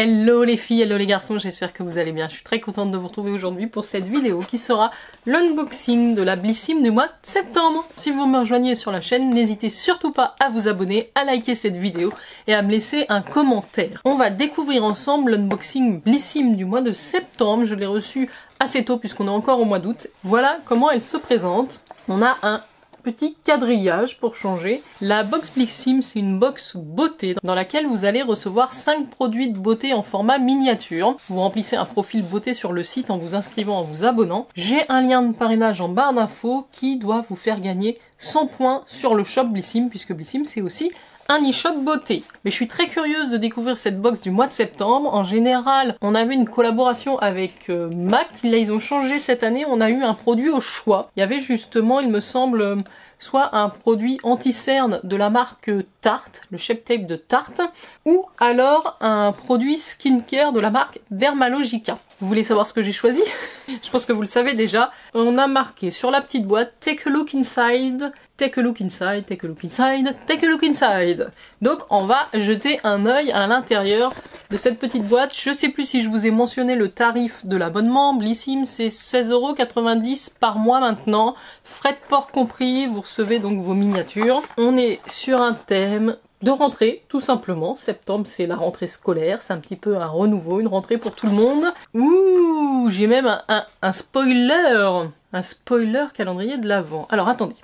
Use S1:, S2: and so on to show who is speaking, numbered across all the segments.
S1: Hello les filles, hello les garçons, j'espère que vous allez bien. Je suis très contente de vous retrouver aujourd'hui pour cette vidéo qui sera l'unboxing de la Blissim du mois de septembre. Si vous me rejoignez sur la chaîne, n'hésitez surtout pas à vous abonner, à liker cette vidéo et à me laisser un commentaire. On va découvrir ensemble l'unboxing Blissim du mois de septembre. Je l'ai reçu assez tôt puisqu'on est encore au mois d'août. Voilà comment elle se présente. On a un petit quadrillage pour changer. La box Blissim, c'est une box beauté dans laquelle vous allez recevoir 5 produits de beauté en format miniature. Vous remplissez un profil beauté sur le site en vous inscrivant, en vous abonnant. J'ai un lien de parrainage en barre d'infos qui doit vous faire gagner 100 points sur le shop Blissim, puisque Blissim c'est aussi un e-shop beauté. Mais je suis très curieuse de découvrir cette box du mois de septembre. En général, on avait une collaboration avec MAC. Là, ils ont changé cette année. On a eu un produit au choix. Il y avait justement, il me semble, soit un produit anti-cerne de la marque Tarte, le Shape Tape de Tarte, ou alors un produit skincare de la marque Dermalogica. Vous voulez savoir ce que j'ai choisi? Je pense que vous le savez déjà. On a marqué sur la petite boîte « Take a look inside ». Take a look inside, take a look inside, take a look inside. Donc on va jeter un œil à l'intérieur de cette petite boîte. Je sais plus si je vous ai mentionné le tarif de l'abonnement. Blissim, c'est 16,90 € par mois maintenant. Frais de port compris, vous recevez donc vos miniatures. On est sur un thème de rentrée, tout simplement. Septembre, c'est la rentrée scolaire. C'est un petit peu un renouveau, une rentrée pour tout le monde. Ouh, j'ai même un spoiler. Un spoiler calendrier de l'Avent. Alors attendez.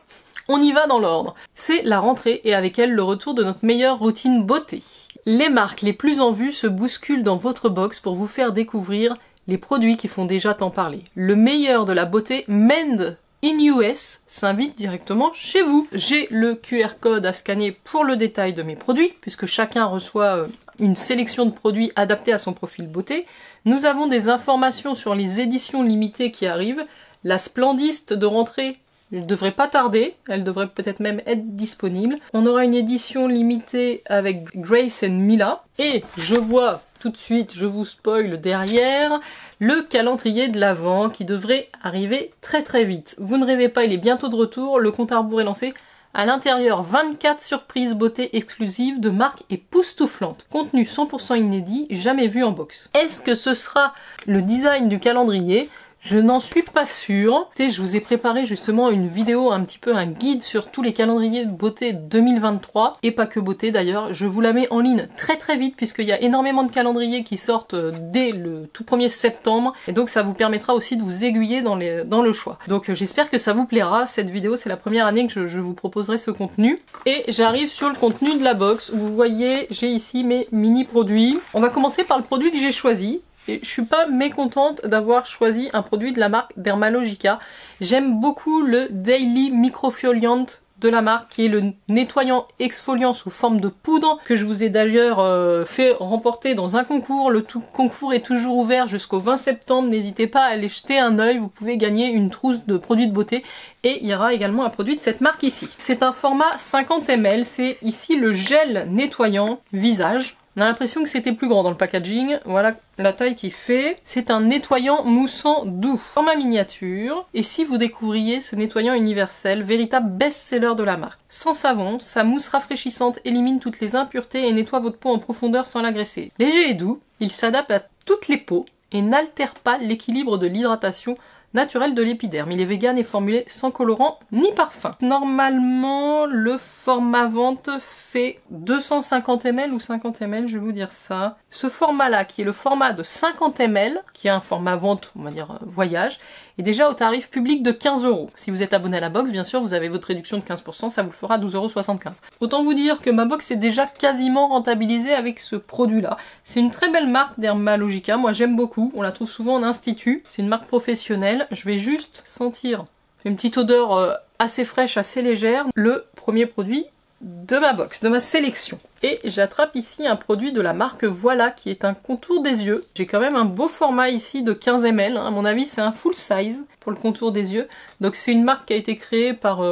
S1: On y va dans l'ordre. C'est la rentrée et avec elle le retour de notre meilleure routine beauté. Les marques les plus en vue se bousculent dans votre box pour vous faire découvrir les produits qui font déjà tant parler. Le meilleur de la beauté Mend in US s'invite directement chez vous. J'ai le QR code à scanner pour le détail de mes produits, puisque chacun reçoit une sélection de produits adaptés à son profil beauté. Nous avons des informations sur les éditions limitées qui arrivent. La Splendiste de rentrée ne devrait pas tarder, elle devrait peut-être même être disponible. On aura une édition limitée avec Grace and Mila. Et je vois tout de suite, je vous spoil derrière, le calendrier de l'Avent qui devrait arriver très très vite. Vous ne rêvez pas, il est bientôt de retour, le compte à rebours est lancé. À l'intérieur, 24 surprises beauté exclusives de marques époustouflantes. Contenu 100% inédit, jamais vu en box. Est-ce que ce sera le design du calendrier ? Je n'en suis pas sûre. Je vous ai préparé justement une vidéo, un petit peu un guide sur tous les calendriers de beauté 2023, et pas que beauté d'ailleurs. Je vous la mets en ligne très très vite puisqu'il y a énormément de calendriers qui sortent dès le tout 1er septembre, et donc ça vous permettra aussi de vous aiguiller dans le choix. Donc j'espère que ça vous plaira. Cette vidéo, c'est la première année que je vous proposerai ce contenu. Et j'arrive sur le contenu de la box. Vous voyez, j'ai ici mes mini produits. On va commencer par le produit que j'ai choisi. Et je suis pas mécontente d'avoir choisi un produit de la marque Dermalogica. J'aime beaucoup le Daily Microfoliant de la marque, qui est le nettoyant exfoliant sous forme de poudre, que je vous ai d'ailleurs fait remporter dans un concours. Le concours est toujours ouvert jusqu'au 20 septembre. N'hésitez pas à aller jeter un œil, vous pouvez gagner une trousse de produits de beauté. Et il y aura également un produit de cette marque ici. C'est un format 50 ml, c'est ici le gel nettoyant visage. On a l'impression que c'était plus grand dans le packaging. Voilà la taille qu'il fait. C'est un nettoyant moussant doux. Format miniature. Et si vous découvriez ce nettoyant universel, véritable best-seller de la marque. Sans savon, sa mousse rafraîchissante élimine toutes les impuretés et nettoie votre peau en profondeur sans l'agresser. Léger et doux, il s'adapte à toutes les peaux et n'altère pas l'équilibre de l'hydratation naturel de l'épiderme. Il est vegan et formulé sans colorant ni parfum. Normalement, le format vente fait 250 ml ou 50 ml, je vais vous dire ça. Ce format-là, qui est le format de 50 ml, qui est un format vente, on va dire voyage, est déjà au tarif public de 15 €. Si vous êtes abonné à la box, bien sûr, vous avez votre réduction de 15%, ça vous le fera 12,75 €. Autant vous dire que ma box est déjà quasiment rentabilisée avec ce produit-là. C'est une très belle marque Dermalogica, moi j'aime beaucoup, on la trouve souvent en institut, c'est une marque professionnelle. Je vais juste sentir une petite odeur assez fraîche, assez légère, le premier produit de ma box, de ma sélection. Et j'attrape ici un produit de la marque Voila qui est un contour des yeux. J'ai quand même un beau format ici de 15 ml, à mon avis c'est un full size pour le contour des yeux. Donc c'est une marque qui a été créée par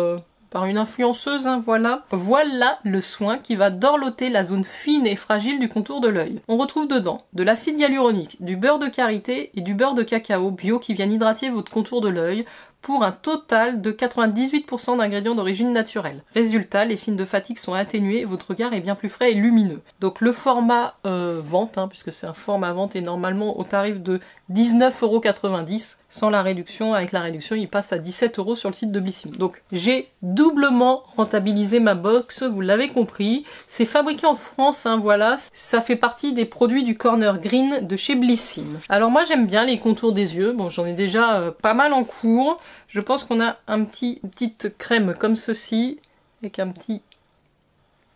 S1: une influenceuse, hein, voilà. Voilà le soin qui va dorloter la zone fine et fragile du contour de l'œil. On retrouve dedans de l'acide hyaluronique, du beurre de karité et du beurre de cacao bio qui viennent hydrater votre contour de l'œil pour un total de 98% d'ingrédients d'origine naturelle. Résultat, les signes de fatigue sont atténués, votre regard est bien plus frais et lumineux. Donc le format vente, puisque c'est un format vente, est normalement au tarif de 19,90 €. Sans la réduction, avec la réduction, il passe à 17 € sur le site de Blissim. Donc j'ai doublement rentabilisé ma box, vous l'avez compris. C'est fabriqué en France, voilà. Ça fait partie des produits du Corner Green de chez Blissim. Alors moi j'aime bien les contours des yeux. Bon, j'en ai déjà pas mal en cours. Je pense qu'on a une petite crème comme ceci, avec un petit...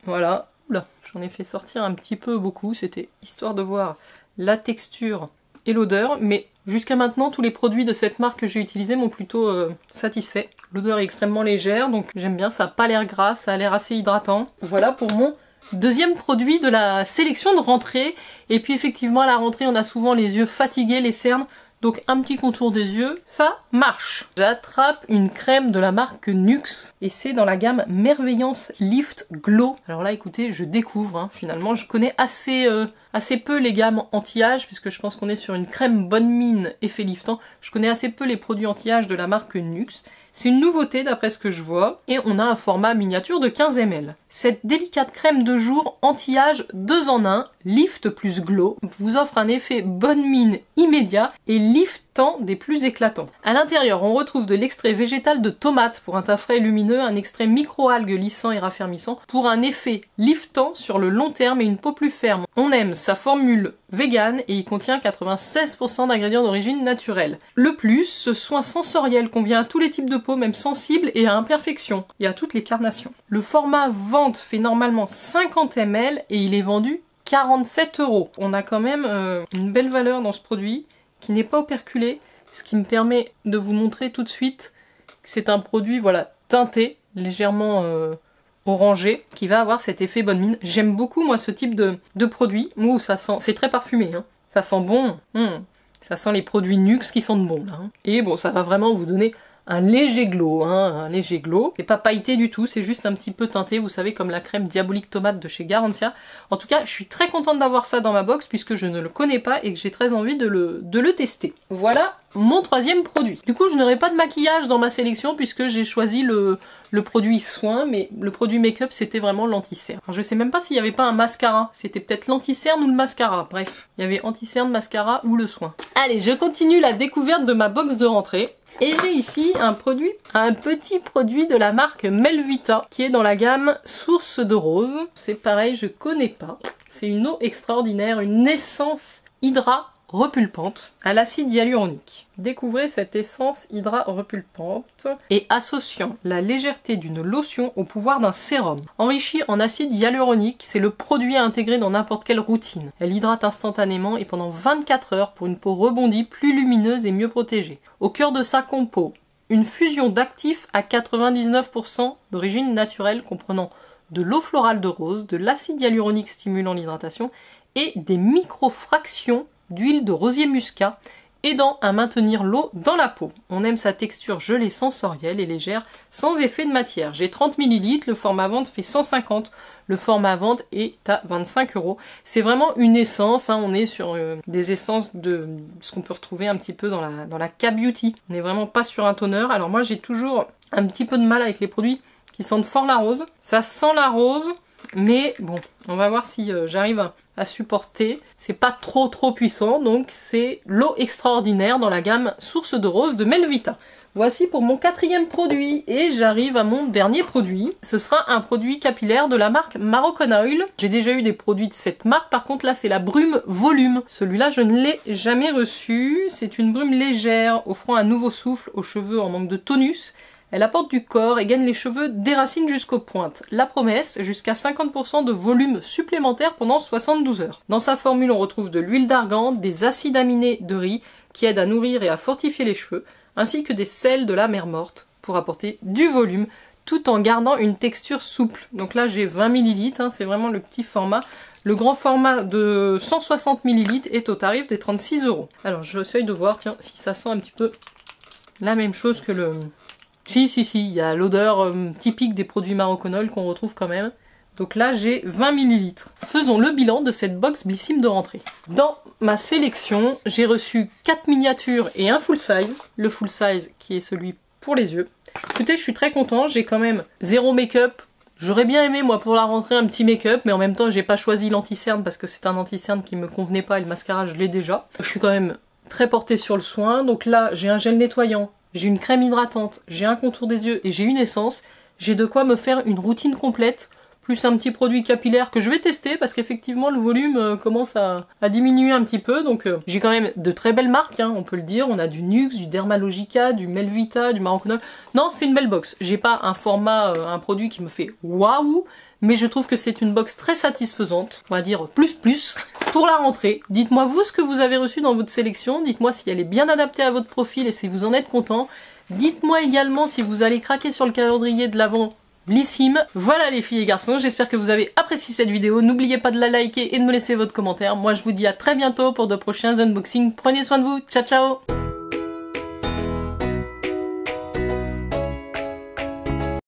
S1: Voilà. Oula, j'en ai fait sortir un petit peu beaucoup. C'était histoire de voir la texture et l'odeur, mais jusqu'à maintenant, tous les produits de cette marque que j'ai utilisés m'ont plutôt satisfait. L'odeur est extrêmement légère, donc j'aime bien, ça n'a pas l'air gras, ça a l'air assez hydratant. Voilà pour mon deuxième produit de la sélection de rentrée. Et puis effectivement, à la rentrée, on a souvent les yeux fatigués, les cernes, donc un petit contour des yeux, ça marche. J'attrape une crème de la marque Nuxe, et c'est dans la gamme Merveillance Lift Glow. Alors là, écoutez, je découvre, finalement, je connais assez peu les gammes anti-âge, puisque je pense qu'on est sur une crème bonne mine effet liftant. Je connais assez peu les produits anti-âge de la marque Nuxe. C'est une nouveauté d'après ce que je vois, et on a un format miniature de 15 ml. Cette délicate crème de jour anti-âge 2 en 1, Lift plus Glow, vous offre un effet bonne mine immédiat et liftant des plus éclatants. À l'intérieur, on retrouve de l'extrait végétal de tomate pour un teint frais et lumineux, un extrait micro-algues lissant et raffermissant pour un effet liftant sur le long terme et une peau plus ferme. On aime sa formule vegan et il contient 96% d'ingrédients d'origine naturelle. Le plus, ce soin sensoriel convient à tous les types de peau, même sensibles et à imperfection, et à toutes les carnations. Le format vente fait normalement 50 ml et il est vendu 47 €. On a quand même une belle valeur dans ce produit qui n'est pas operculé, ce qui me permet de vous montrer tout de suite que c'est un produit teinté, légèrement orangé, qui va avoir cet effet bonne mine. J'aime beaucoup moi ce type de produit. Ouh, ça sent, c'est très parfumé, ça sent bon. Ça sent les produits Nuxe qui sentent bon là. Et bon, ça va vraiment vous donner un léger glow, un léger glow. C'est pas pailleté du tout, c'est juste un petit peu teinté, vous savez, comme la crème diabolique tomate de chez Garantia. En tout cas, je suis très contente d'avoir ça dans ma box puisque je ne le connais pas et que j'ai très envie de le tester. Voilà mon troisième produit. Du coup, je n'aurai pas de maquillage dans ma sélection puisque j'ai choisi le produit soin, mais le produit make-up c'était vraiment l'anti-cerne. Je sais même pas s'il n'y avait pas un mascara, c'était peut-être l'anti-cerne ou le mascara, bref. Il y avait anti-cerne, mascara ou le soin. Allez, je continue la découverte de ma box de rentrée. Et j'ai ici un petit produit de la marque Melvita qui est dans la gamme Source de Rose. C'est pareil, je connais pas. C'est une eau extraordinaire, une essence hydra repulpante à l'acide hyaluronique. Découvrez cette essence hydra repulpante et associant la légèreté d'une lotion au pouvoir d'un sérum. Enrichi en acide hyaluronique, c'est le produit à intégrer dans n'importe quelle routine. Elle hydrate instantanément et pendant 24 heures pour une peau rebondie, plus lumineuse et mieux protégée. Au cœur de sa compo, une fusion d'actifs à 99% d'origine naturelle comprenant de l'eau florale de rose, de l'acide hyaluronique stimulant l'hydratation et des microfractions d'huile de rosier muscat, aidant à maintenir l'eau dans la peau. On aime sa texture gelée sensorielle et légère, sans effet de matière. J'ai 30 ml, le format vente fait 150, le format vente est à 25 €. C'est vraiment une essence, on est sur des essences de ce qu'on peut retrouver un petit peu dans la K-Beauty. On n'est vraiment pas sur un toner. Alors moi j'ai toujours un petit peu de mal avec les produits qui sentent fort la rose. Ça sent la rose, mais bon, on va voir si j'arrive à supporter. C'est pas trop puissant, donc c'est l'eau extraordinaire dans la gamme Source de Rose de Melvita. Voici pour mon quatrième produit et j'arrive à mon dernier produit. Ce sera un produit capillaire de la marque Moroccan Oil. J'ai déjà eu des produits de cette marque, par contre là c'est la brume volume. Celui-là je ne l'ai jamais reçu. C'est une brume légère offrant un nouveau souffle aux cheveux en manque de tonus. Elle apporte du corps et gaine les cheveux des racines jusqu'aux pointes. La promesse, jusqu'à 50% de volume supplémentaire pendant 72 heures. Dans sa formule, on retrouve de l'huile d'argan, des acides aminés de riz qui aident à nourrir et à fortifier les cheveux, ainsi que des sels de la mer morte pour apporter du volume tout en gardant une texture souple. Donc là, j'ai 20 ml, c'est vraiment le petit format. Le grand format de 160 ml est au tarif des 36 €. Alors, j'essaye de voir, tiens, si ça sent un petit peu la même chose que le... Si, il y a l'odeur typique des produits Moroccan Oil qu'on retrouve quand même. Donc là, j'ai 20 ml. Faisons le bilan de cette box Blissim de rentrée. Dans ma sélection, j'ai reçu 4 miniatures et un full size. Le full size qui est celui pour les yeux. Écoutez, je suis très content, j'ai quand même 0 make-up. J'aurais bien aimé moi pour la rentrée un petit make-up, mais en même temps j'ai pas choisi l'anti-cerne parce que c'est un anti-cerne qui me convenait pas et le mascara je l'ai déjà. Je suis quand même très portée sur le soin, donc là j'ai un gel nettoyant, j'ai une crème hydratante, j'ai un contour des yeux et j'ai une essence. J'ai de quoi me faire une routine complète, plus un petit produit capillaire que je vais tester parce qu'effectivement le volume commence à diminuer un petit peu, donc j'ai quand même de très belles marques, hein, on peut le dire. On a du Nuxe, du Dermalogica, du Melvita, du Maroccanoil. Non, c'est une belle box. J'ai pas un format, un produit qui me fait waouh, mais je trouve que c'est une box très satisfaisante, on va dire plus pour la rentrée. Dites-moi vous ce que vous avez reçu dans votre sélection, dites-moi si elle est bien adaptée à votre profil et si vous en êtes content. Dites-moi également si vous allez craquer sur le calendrier de l'Avent Blissim. Voilà les filles et garçons, j'espère que vous avez apprécié cette vidéo. N'oubliez pas de la liker et de me laisser votre commentaire. Moi je vous dis à très bientôt pour de prochains unboxings. Prenez soin de vous, ciao ciao.